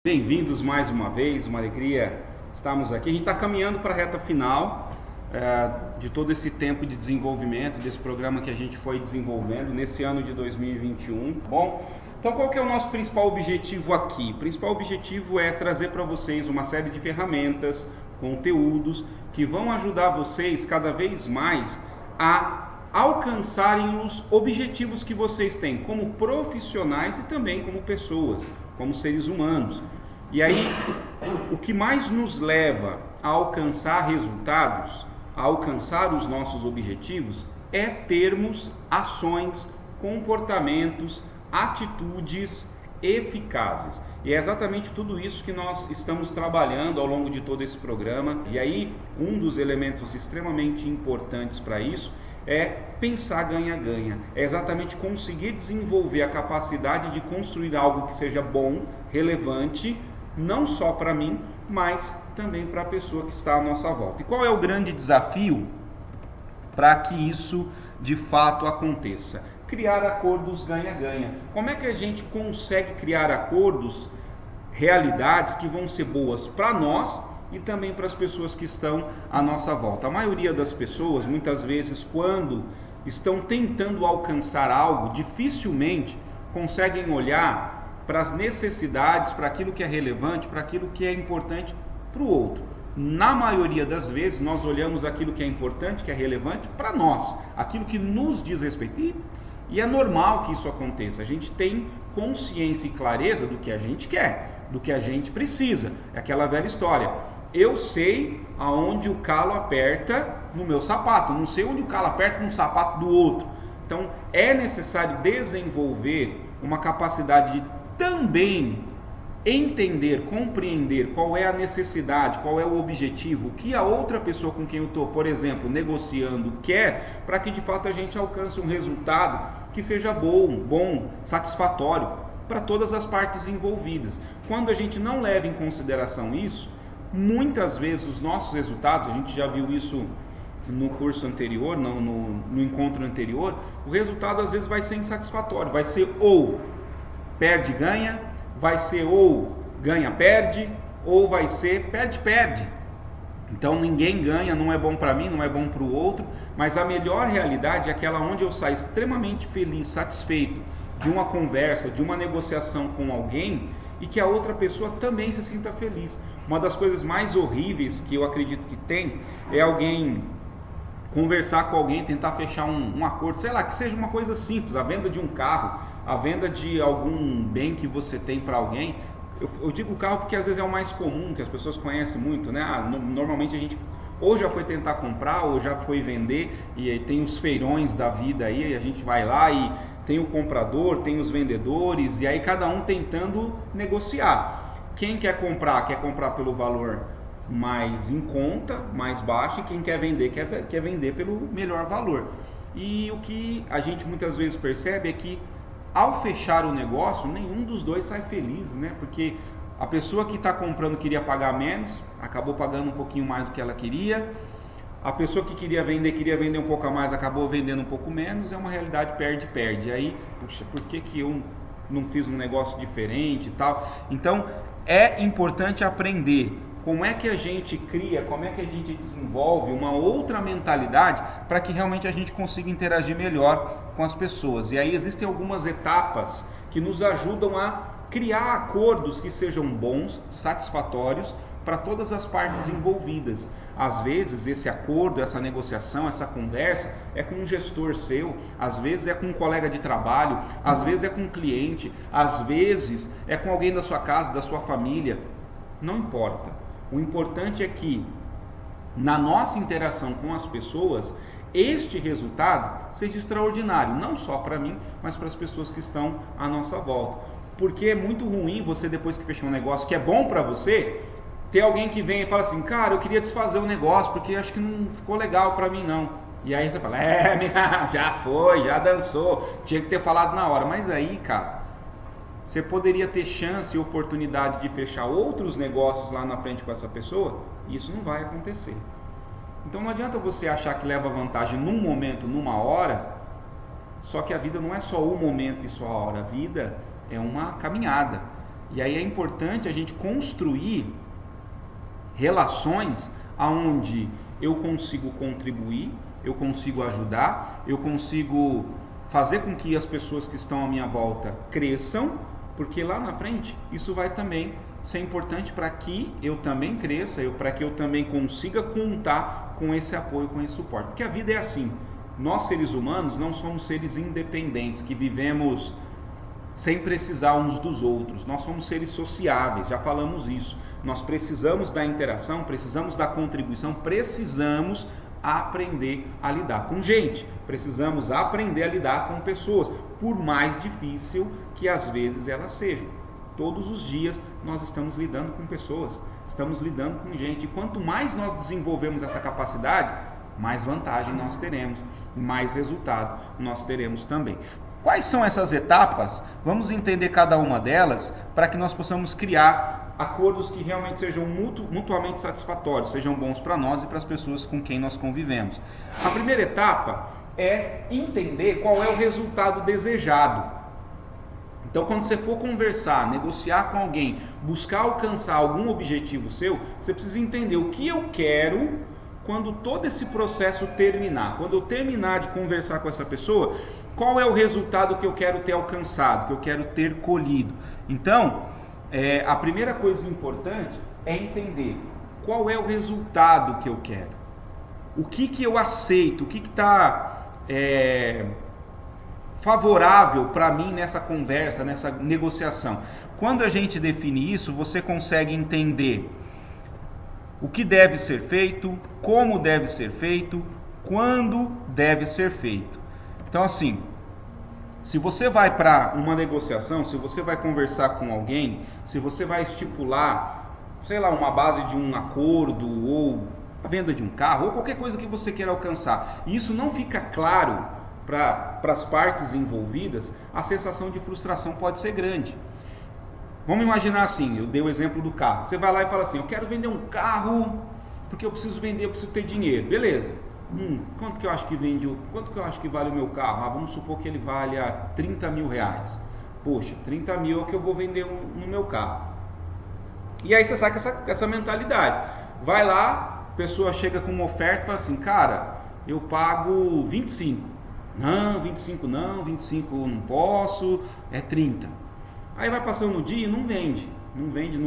Bem-vindos mais uma vez, uma alegria estarmos aqui. A gente está caminhando para a reta final de todo esse tempo de desenvolvimento, desse programa que a gente foi desenvolvendo nesse ano de 2021. Bom, então qual que é o nosso principal objetivo aqui? O principal objetivo é trazer para vocês uma série de ferramentas, conteúdos que vão ajudar vocês cada vez mais a alcançarem os objetivos que vocês têm como profissionais e também como pessoas, como seres humanos. E aí, o que mais nos leva a alcançar resultados, a alcançar os nossos objetivos, é termos ações, comportamentos, atitudes eficazes. E é exatamente tudo isso que nós estamos trabalhando ao longo de todo esse programa. E aí, um dos elementos extremamente importantes para isso é pensar ganha-ganha. É exatamente conseguir desenvolver a capacidade de construir algo que seja bom, relevante, não só para mim, mas também para a pessoa que está à nossa volta. E qual é o grande desafio para que isso de fato aconteça? Criar acordos ganha-ganha. Como é que a gente consegue criar acordos, realidades que vão ser boas para nós e também para as pessoas que estão à nossa volta? A maioria das pessoas, muitas vezes, quando estão tentando alcançar algo, dificilmente conseguem olhar para as necessidades, para aquilo que é relevante, para aquilo que é importante para o outro. Na maioria das vezes, nós olhamos aquilo que é importante, que é relevante para nós, aquilo que nos diz respeito. E é normal que isso aconteça. A gente tem consciência e clareza do que a gente quer, do que a gente precisa. É aquela velha história. Eu sei aonde o calo aperta no meu sapato, não sei onde o calo aperta no sapato do outro. Então é necessário desenvolver uma capacidade de também entender, compreender qual é a necessidade, qual é o objetivo, o que a outra pessoa com quem eu estou, por exemplo, negociando quer, para que de fato a gente alcance um resultado que seja bom, satisfatório para todas as partes envolvidas. Quando a gente não leva em consideração isso, muitas vezes os nossos resultados, a gente já viu isso no curso anterior, no encontro anterior, o resultado às vezes vai ser insatisfatório, vai ser ou perde-ganha, vai ser ou ganha-perde, ou vai ser perde-perde. Então ninguém ganha, não é bom para mim, não é bom para o outro, mas a melhor realidade é aquela onde eu saio extremamente feliz, satisfeito de uma conversa, de uma negociação com alguém e que a outra pessoa também se sinta feliz. Uma das coisas mais horríveis que eu acredito que tem é alguém conversar com alguém, tentar fechar um acordo, sei lá, que seja uma coisa simples, a venda de um carro, a venda de algum bem que você tem para alguém. Eu digo carro porque às vezes é o mais comum, que as pessoas conhecem muito, né? Normalmente a gente ou já foi tentar comprar ou já foi vender, e aí tem os feirões da vida aí, e a gente vai lá e tem o comprador, tem os vendedores, e aí cada um tentando negociar. Quem quer comprar pelo valor mais em conta, mais baixo, e quem quer vender pelo melhor valor. E o que a gente muitas vezes percebe é que ao fechar o negócio, nenhum dos dois sai feliz, né? Porque a pessoa que está comprando queria pagar menos, acabou pagando um pouquinho mais do que ela queria. A pessoa que queria vender um pouco a mais, acabou vendendo um pouco menos. É uma realidade perde-perde. Aí, puxa, por que eu não fiz um negócio diferente e tal? Então, é importante aprender como é que a gente cria, como é que a gente desenvolve uma outra mentalidade para que realmente a gente consiga interagir melhor com as pessoas. E aí existem algumas etapas que nos ajudam a criar acordos que sejam bons, satisfatórios para todas as partes envolvidas. Às vezes esse acordo, essa negociação, essa conversa é com um gestor seu, às vezes é com um colega de trabalho, às vezes é com um cliente, às vezes é com alguém da sua casa, da sua família. Não importa. O importante é que na nossa interação com as pessoas, este resultado seja extraordinário, não só para mim, mas para as pessoas que estão à nossa volta. Porque é muito ruim você, depois que fechou um negócio que é bom para você, ter alguém que vem e fala assim, cara, eu queria desfazer o negócio porque acho que não ficou legal para mim não. E aí você fala, já foi, já dançou, tinha que ter falado na hora. Mas aí, cara, você poderia ter chance e oportunidade de fechar outros negócios lá na frente com essa pessoa, e isso não vai acontecer. Então não adianta você achar que leva vantagem num momento, numa hora, só que a vida não é só o momento e só a hora. A vida é uma caminhada. E aí é importante a gente construir relações onde eu consigo contribuir, eu consigo ajudar, eu consigo fazer com que as pessoas que estão à minha volta cresçam, porque lá na frente isso vai também ser importante para que eu também cresça, para que eu também consiga contar com esse apoio, com esse suporte. Porque a vida é assim, nós seres humanos não somos seres independentes, que vivemos sem precisar uns dos outros, nós somos seres sociáveis, já falamos isso, nós precisamos da interação, precisamos da contribuição, precisamos aprender a lidar com gente, precisamos aprender a lidar com pessoas, por mais difícil que às vezes elas sejam. Todos os dias nós estamos lidando com pessoas, estamos lidando com gente, e quanto mais nós desenvolvemos essa capacidade, mais vantagem nós teremos, mais resultado nós teremos também. Quais são essas etapas? Vamos entender cada uma delas para que nós possamos criar acordos que realmente sejam mutuamente satisfatórios, sejam bons para nós e para as pessoas com quem nós convivemos. A primeira etapa é entender qual é o resultado desejado. Então, quando você for conversar, negociar com alguém, buscar alcançar algum objetivo seu, você precisa entender o que eu quero quando todo esse processo terminar. Quando eu terminar de conversar com essa pessoa, qual é o resultado que eu quero ter alcançado, que eu quero ter colhido. Então, a primeira coisa importante é entender qual é o resultado que eu quero. O que eu aceito, o que está favorável para mim nessa conversa, nessa negociação. Quando a gente define isso, você consegue entender o que deve ser feito, como deve ser feito, quando deve ser feito. Então, assim, se você vai para uma negociação, se você vai conversar com alguém, se você vai estipular, sei lá, uma base de um acordo ou a venda de um carro ou qualquer coisa que você queira alcançar, e isso não fica claro para as partes envolvidas, a sensação de frustração pode ser grande. Vamos imaginar assim, eu dei o exemplo do carro. Você vai lá e fala assim, eu quero vender um carro porque eu preciso vender, eu preciso ter dinheiro. Beleza. Quanto que eu acho que vende, quanto que eu acho que vale o meu carro? Vamos supor que ele valha 30 mil reais. Poxa, 30 mil é o que eu vou vender no meu carro. E aí você sai com essa mentalidade. Vai lá, a pessoa chega com uma oferta e fala assim, cara, eu pago 25. Não, 25 não, 25 não posso, é 30. Aí vai passando o dia e não vende. Não vende.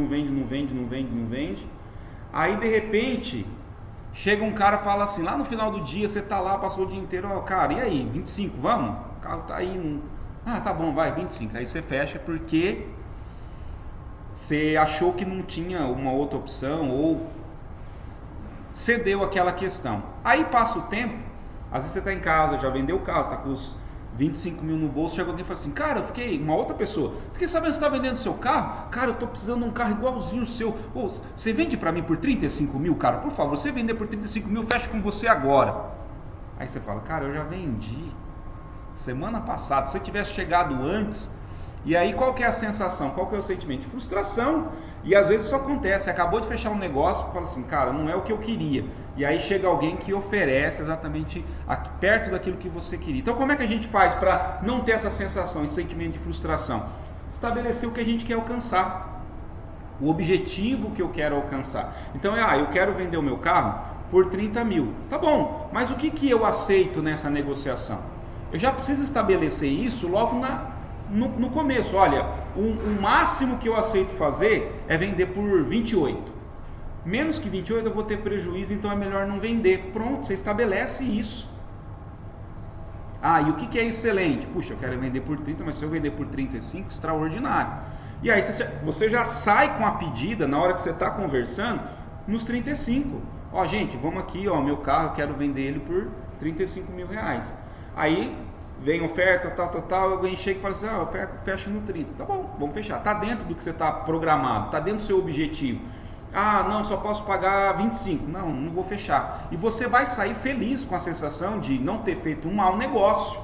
Aí de repente chega um cara e fala assim, lá no final do dia, você tá lá, passou o dia inteiro, cara, e aí, 25, vamos? O carro tá aí, tá bom, vai, 25. Aí você fecha porque você achou que não tinha uma outra opção ou cedeu aquela questão. Aí passa o tempo, às vezes você tá em casa, já vendeu o carro, tá com os 25 mil no bolso, chega alguém e fala assim, cara, uma outra pessoa, fiquei sabendo que você está vendendo seu carro, cara, eu estou precisando de um carro igualzinho o seu, você vende para mim por 35 mil, cara, por favor, você vender por 35 mil, fecha com você agora. Aí você fala, cara, eu já vendi semana passada, se você tivesse chegado antes, e aí qual que é a sensação, qual que é o sentimento? Frustração, e às vezes isso acontece, você acabou de fechar um negócio e fala assim, cara, não é o que eu queria, e aí chega alguém que oferece exatamente perto daquilo que você queria. Então como é que a gente faz para não ter essa sensação, esse sentimento de frustração? Estabelecer o que a gente quer alcançar, o objetivo que eu quero alcançar. Então eu quero vender o meu carro por 30 mil, tá bom, mas o que eu aceito nessa negociação? Eu já preciso estabelecer isso logo no começo. Olha, o máximo que eu aceito fazer é vender por 28. Menos que 28 eu vou ter prejuízo, então é melhor não vender. Pronto, você estabelece isso. E o que é excelente? Puxa, eu quero vender por 30, mas se eu vender por 35, extraordinário. E aí você já sai com a pedida, na hora que você está conversando, nos 35. Gente, vamos aqui, meu carro, eu quero vender ele por 35 mil reais. Aí vem oferta, alguém chega e fala assim, fecha no 30. Tá bom, vamos fechar. Tá dentro do que você está programado, tá dentro do seu objetivo. Não, só posso pagar 25. Não vou fechar. E você vai sair feliz com a sensação de não ter feito um mau negócio.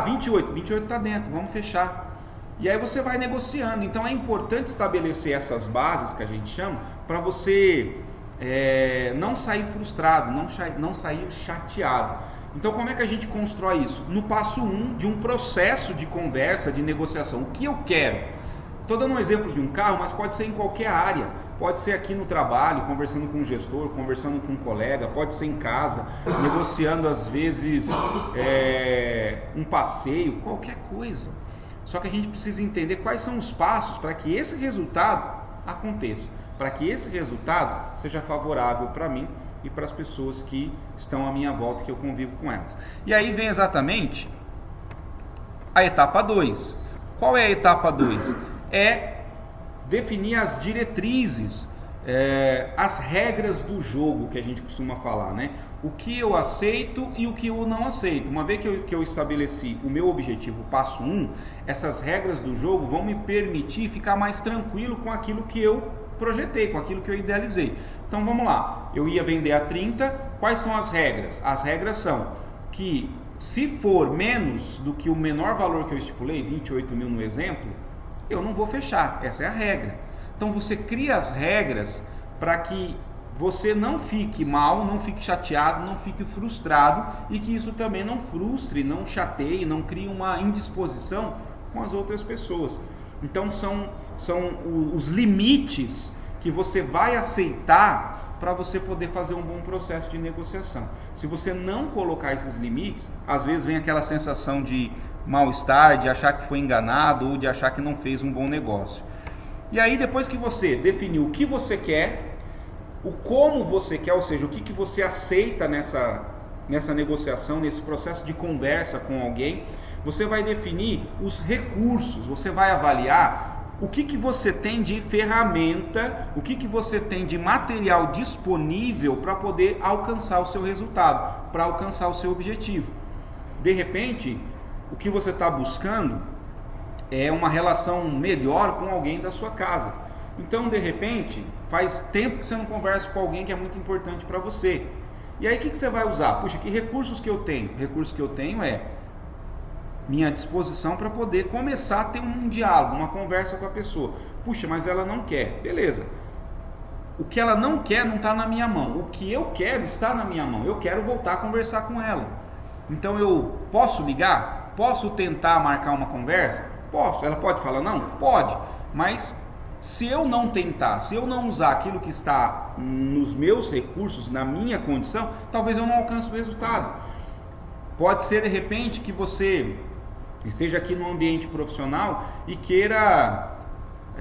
28 tá dentro, vamos fechar. E aí você vai negociando. Então é importante estabelecer essas bases que a gente chama, para você não sair frustrado, não sair chateado. Então como é que a gente constrói isso? No passo 1 de um processo de conversa, de negociação. O que eu quero? Estou dando um exemplo de um carro, mas pode ser em qualquer área. Pode ser aqui no trabalho, conversando com um gestor, conversando com um colega, pode ser em casa, negociando às vezes um passeio, qualquer coisa. Só que a gente precisa entender quais são os passos para que esse resultado aconteça, para que esse resultado seja favorável para mim e para as pessoas que estão à minha volta, que eu convivo com elas. E aí vem exatamente a etapa 2. Qual é a etapa 2? É definir as diretrizes, as regras do jogo, que a gente costuma falar, né? O que eu aceito e o que eu não aceito. Uma vez que eu estabeleci o meu objetivo, o passo 1, essas regras do jogo vão me permitir ficar mais tranquilo com aquilo que eu projetei, com aquilo que eu idealizei. Então vamos lá, eu ia vender a 30, quais são as regras? As regras são que se for menos do que o menor valor que eu estipulei, 28 mil no exemplo, eu não vou fechar, essa é a regra. Então você cria as regras para que você não fique mal, não fique chateado, não fique frustrado e que isso também não frustre, não chateie, não crie uma indisposição com as outras pessoas. Então são os limites que você vai aceitar para você poder fazer um bom processo de negociação. Se você não colocar esses limites, às vezes vem aquela sensação de mal-estar, de achar que foi enganado ou de achar que não fez um bom negócio. E aí depois que você definiu o que você quer, o como você quer, ou seja, o que você aceita nessa negociação, nesse processo de conversa com alguém, você vai definir os recursos, você vai avaliar o que você tem de ferramenta, o que você tem de material disponível para poder alcançar o seu resultado, para alcançar o seu objetivo. De repente, o que você está buscando é uma relação melhor com alguém da sua casa. Então, de repente, faz tempo que você não conversa com alguém que é muito importante para você. E aí, o que você vai usar? Puxa, que recursos que eu tenho? Recursos que eu tenho é minha disposição para poder começar a ter um diálogo, uma conversa com a pessoa. Puxa, mas ela não quer. Beleza. O que ela não quer não está na minha mão. O que eu quero está na minha mão. Eu quero voltar a conversar com ela. Então eu posso ligar? Posso tentar marcar uma conversa? Posso. Ela pode falar não? Pode. Mas se eu não tentar, se eu não usar aquilo que está nos meus recursos, na minha condição, talvez eu não alcance o resultado. Pode ser de repente que você esteja aqui no ambiente profissional e queira,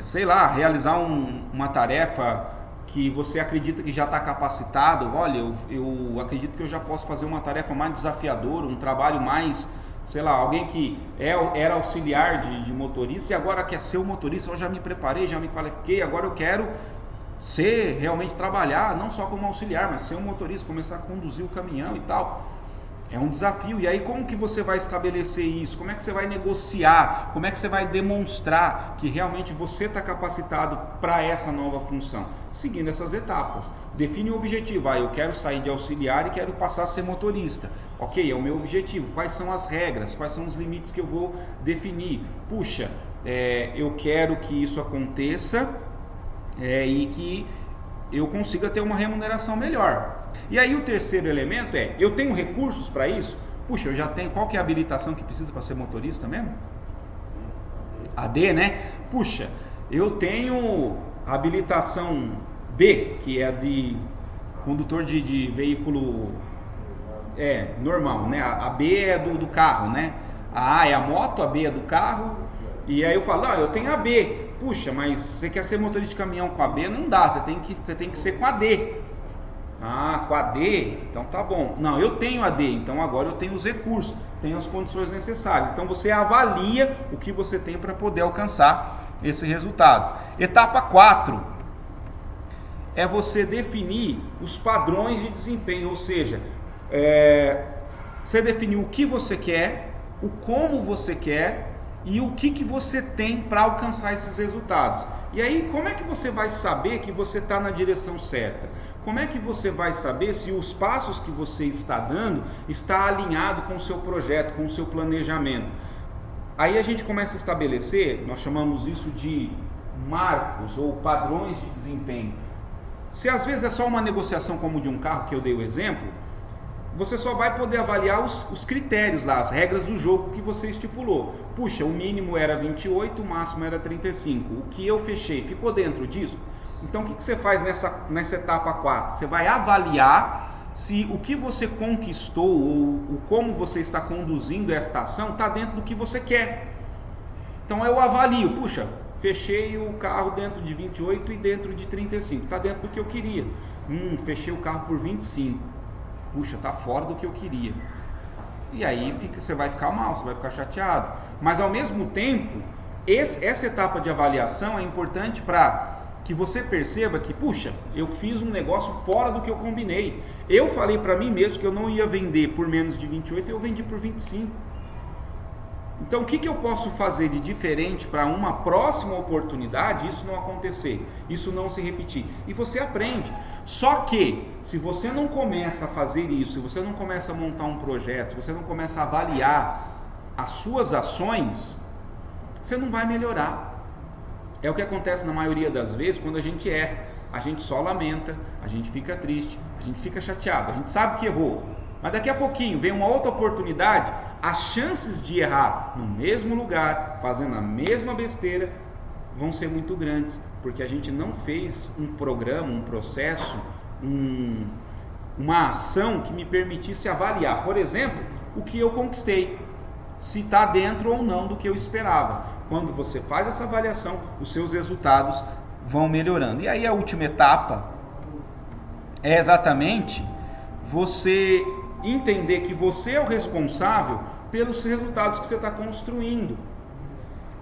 sei lá, realizar uma tarefa que você acredita que já está capacitado. Olha, eu acredito que eu já posso fazer uma tarefa mais desafiadora, um trabalho mais, sei lá, alguém que era auxiliar de motorista e agora quer ser o motorista. Eu já me preparei, já me qualifiquei, agora eu quero realmente trabalhar, não só como auxiliar, mas ser um motorista, começar a conduzir o caminhão e tal. É um desafio. E aí como que você vai estabelecer isso? Como é que você vai negociar? Como é que você vai demonstrar que realmente você está capacitado para essa nova função? Seguindo essas etapas. Define o objetivo. Eu quero sair de auxiliar e quero passar a ser motorista. Ok, é o meu objetivo. Quais são as regras? Quais são os limites que eu vou definir? Puxa, eu quero que isso aconteça e que eu consiga ter uma remuneração melhor. E aí o terceiro elemento eu tenho recursos para isso? Puxa, eu já tenho, qual que é a habilitação que precisa para ser motorista mesmo? AD, né? Puxa, eu tenho habilitação B, que é de condutor de veículo normal, né? A B é do carro, né? A A é a moto, a B é do carro. E aí eu falo, eu tenho a B. Puxa, mas você quer ser motorista de caminhão com a B? Não dá, você tem que ser com a D. Com a D? Então tá bom. Não, eu tenho a D, então agora eu tenho os recursos, tenho as condições necessárias. Então você avalia o que você tem para poder alcançar esse resultado. Etapa 4 é você definir os padrões de desempenho, ou seja, você definir o que você quer, o como você quer e o que você tem para alcançar esses resultados. E aí, como é que você vai saber que você está na direção certa? Como é que você vai saber se os passos que você está dando está alinhado com o seu projeto, com o seu planejamento? Aí a gente começa a estabelecer, nós chamamos isso de marcos ou padrões de desempenho. Se às vezes é só uma negociação como de um carro que eu dei o exemplo, você só vai poder avaliar os critérios lá, as regras do jogo que você estipulou. Puxa, o mínimo era 28, o máximo era 35. O que eu fechei ficou dentro disso? Então o que você faz nessa etapa 4? Você vai avaliar se o que você conquistou ou como você está conduzindo esta ação está dentro do que você quer. Então eu avalio, puxa, fechei o carro dentro de 28 e dentro de 35, está dentro do que eu queria. Fechei o carro por 25, puxa, está fora do que eu queria. E aí você vai ficar mal, você vai ficar chateado. Mas ao mesmo tempo, essa etapa de avaliação é importante para que você perceba que, puxa, eu fiz um negócio fora do que eu combinei. Eu falei para mim mesmo que eu não ia vender por menos de 28 e eu vendi por 25. Então o que eu posso fazer de diferente para uma próxima oportunidade isso não acontecer, isso não se repetir? E você aprende. Só que se você não começa a fazer isso, se você não começa a montar um projeto, se você não começa a avaliar as suas ações, você não vai melhorar. É o que acontece na maioria das vezes quando a gente erra. A gente só lamenta, a gente fica triste, a gente fica chateado, a gente sabe que errou. Mas daqui a pouquinho vem uma outra oportunidade, as chances de errar no mesmo lugar, fazendo a mesma besteira, vão ser muito grandes. Porque a gente não fez um programa, um processo, uma ação que me permitisse avaliar, por exemplo, o que eu conquistei. Se está dentro ou não do que eu esperava. Quando você faz essa avaliação, os seus resultados vão melhorando. E aí a última etapa é exatamente você entender que você é o responsável pelos resultados que você está construindo.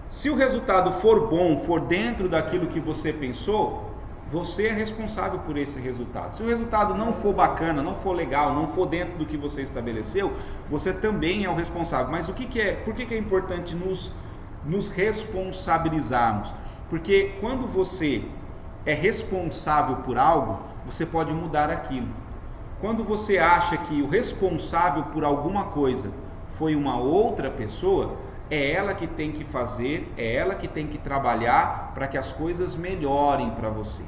Se o resultado for bom, for dentro daquilo que você pensou, você é responsável por esse resultado. Se o resultado não for bacana, não for legal, não for dentro do que você estabeleceu, você também é o responsável. Mas por que é importante nos responsabilizarmos? Porque quando você é responsável por algo, você pode mudar aquilo. Quando você acha que o responsável por alguma coisa foi uma outra pessoa, é ela que tem que fazer, é ela que tem que trabalhar para que as coisas melhorem para você.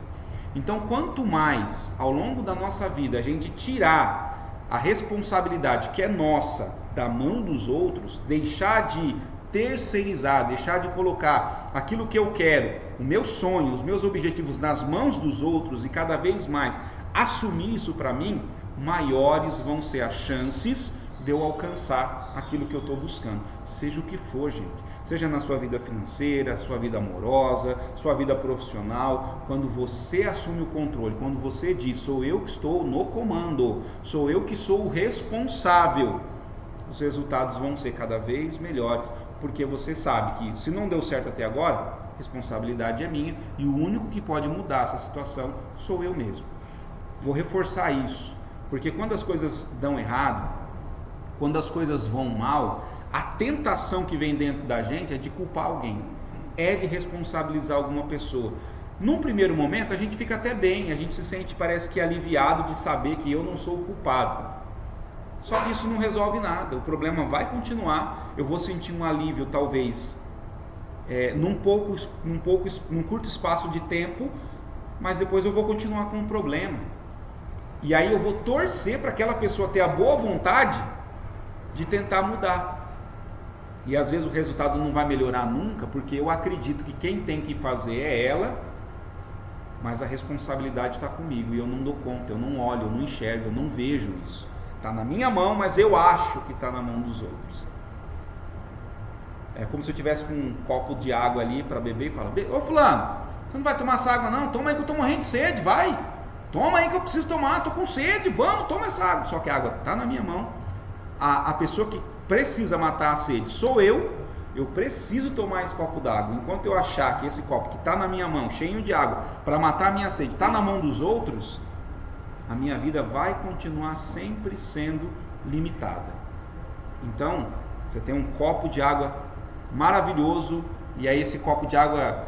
Então, quanto mais ao longo da nossa vida a gente tirar a responsabilidade que é nossa da mão dos outros, deixar de terceirizar, deixar de colocar aquilo que eu quero, o meu sonho, os meus objetivos nas mãos dos outros e cada vez mais assumir isso para mim, maiores vão ser as chances de eu alcançar aquilo que eu estou buscando, seja o que for, gente, seja na sua vida financeira, sua vida amorosa, sua vida profissional. Quando você assume o controle, quando você diz, sou eu que estou no comando, sou eu que sou o responsável, os resultados vão ser cada vez melhores, porque você sabe que se não deu certo até agora, a responsabilidade é minha e o único que pode mudar essa situação sou eu mesmo. Vou reforçar isso, porque quando as coisas dão errado, quando as coisas vão mal, a tentação que vem dentro da gente é de culpar alguém, é de responsabilizar alguma pessoa. Num primeiro momento a gente fica até bem, a gente se sente, parece que aliviado de saber que eu não sou o culpado. Só que isso não resolve nada, o problema vai continuar, eu vou sentir um alívio talvez num curto espaço de tempo, mas depois eu vou continuar com o problema. E aí eu vou torcer para aquela pessoa ter a boa vontade de tentar mudar. E às vezes o resultado não vai melhorar nunca, porque eu acredito que quem tem que fazer é ela, mas a responsabilidade está comigo e eu não dou conta, eu não olho, eu não enxergo, eu não vejo isso. Está na minha mão, mas eu acho que está na mão dos outros. É como se eu tivesse com um copo de água ali para beber e falar, ô fulano, você não vai tomar essa água não? Toma aí que eu tô morrendo de sede, vai. Toma aí que eu preciso tomar, tô com sede, vamos, toma essa água. Só que a água está na minha mão. A pessoa que precisa matar a sede sou eu preciso tomar esse copo d'água. Enquanto eu achar que esse copo que está na minha mão, cheio de água, para matar a minha sede, está na mão dos outros, a minha vida vai continuar sempre sendo limitada. Então, você tem um copo de água maravilhoso, e aí esse copo de água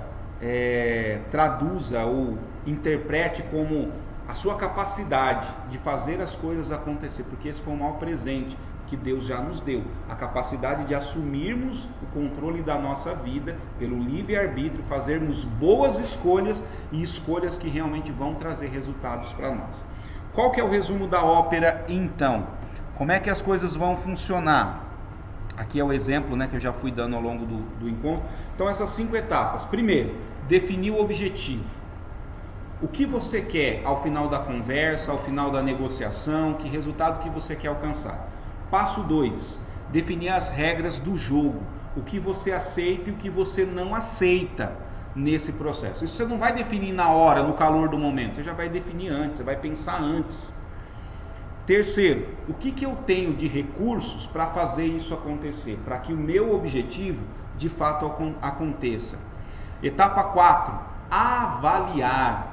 traduza ou interprete como a sua capacidade de fazer as coisas acontecer, porque esse foi o maior presente que Deus já nos deu, a capacidade de assumirmos o controle da nossa vida pelo livre-arbítrio, fazermos boas escolhas e escolhas que realmente vão trazer resultados para nós. Qual que é o resumo da ópera então? Como é que as coisas vão funcionar? Aqui é o exemplo, né, que eu já fui dando ao longo do encontro. Então, essas 5 etapas. Primeiro, definir o objetivo. O que você quer ao final da conversa, ao final da negociação, que resultado que você quer alcançar. Passo 2, definir as regras do jogo. O que você aceita e o que você não aceita nesse processo. Isso você não vai definir na hora, no calor do momento. Você já vai definir antes, você vai pensar antes. Terceiro, o que eu tenho de recursos para fazer isso acontecer? Para que o meu objetivo, de fato, aconteça. Etapa 4, avaliar.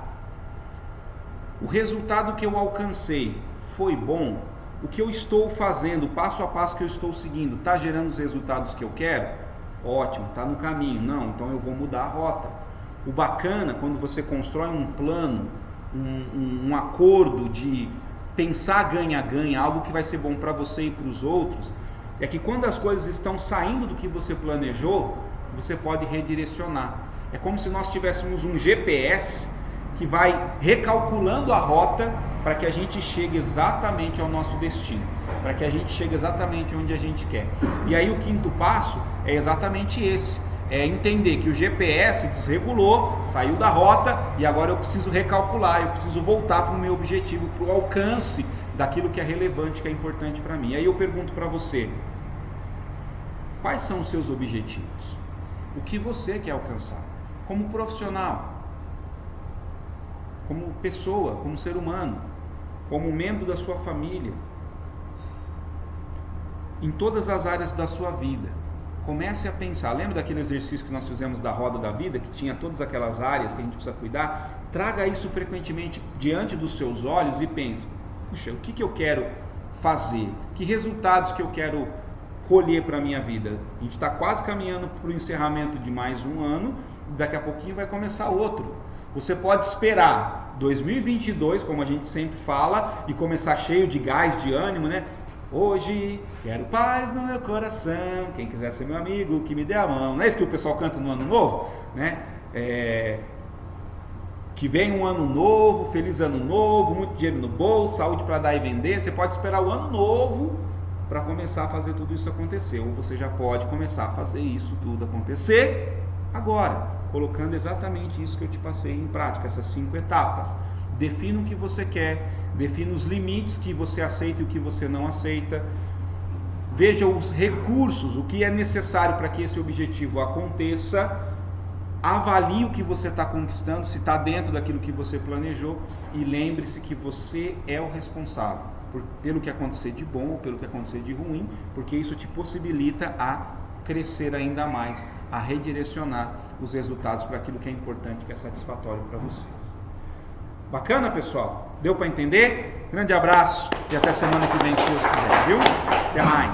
O resultado que eu alcancei foi bom? O que eu estou fazendo, passo a passo que eu estou seguindo, está gerando os resultados que eu quero? Ótimo, está no caminho. Não, então eu vou mudar a rota. O bacana, quando você constrói um plano, um acordo de pensar ganha-ganha, algo que vai ser bom para você e para os outros, é que quando as coisas estão saindo do que você planejou, você pode redirecionar. É como se nós tivéssemos um GPS que vai recalculando a rota para que a gente chegue exatamente ao nosso destino, para que a gente chegue exatamente onde a gente quer. E aí o 5º passo é exatamente esse, é entender que o GPS desregulou, saiu da rota e agora eu preciso recalcular, eu preciso voltar para o meu objetivo, para o alcance daquilo que é relevante, que é importante para mim. Aí eu pergunto para você, quais são os seus objetivos? O que você quer alcançar? Como profissional, como pessoa, como ser humano, como membro da sua família, em todas as áreas da sua vida. Comece a pensar, lembra daquele exercício que nós fizemos da roda da vida, que tinha todas aquelas áreas que a gente precisa cuidar? Traga isso frequentemente diante dos seus olhos e pense, puxa, o que eu quero fazer? Que resultados que eu quero colher para a minha vida? A gente está quase caminhando para o encerramento de mais um ano, daqui a pouquinho vai começar outro. Você pode esperar 2022, como a gente sempre fala, e começar cheio de gás, de ânimo, né? Hoje quero paz no meu coração, quem quiser ser meu amigo, que me dê a mão. Não é isso que o pessoal canta no ano novo? Né? Que vem um ano novo, feliz ano novo, muito dinheiro no bolso, saúde para dar e vender. Você pode esperar o ano novo para começar a fazer tudo isso acontecer. Ou você já pode começar a fazer isso tudo acontecer agora, colocando exatamente isso que eu te passei em prática, essas 5 etapas. Defina o que você quer, defina os limites que você aceita e o que você não aceita. Veja os recursos, o que é necessário para que esse objetivo aconteça. Avalie o que você está conquistando, se está dentro daquilo que você planejou. E lembre-se que você é o responsável pelo que acontecer de bom ou pelo que acontecer de ruim, porque isso te possibilita a crescer ainda mais, a redirecionar os resultados para aquilo que é importante, que é satisfatório para vocês. Bacana, pessoal? Deu para entender? Grande abraço e até semana que vem, se Deus quiser, viu? Até mais!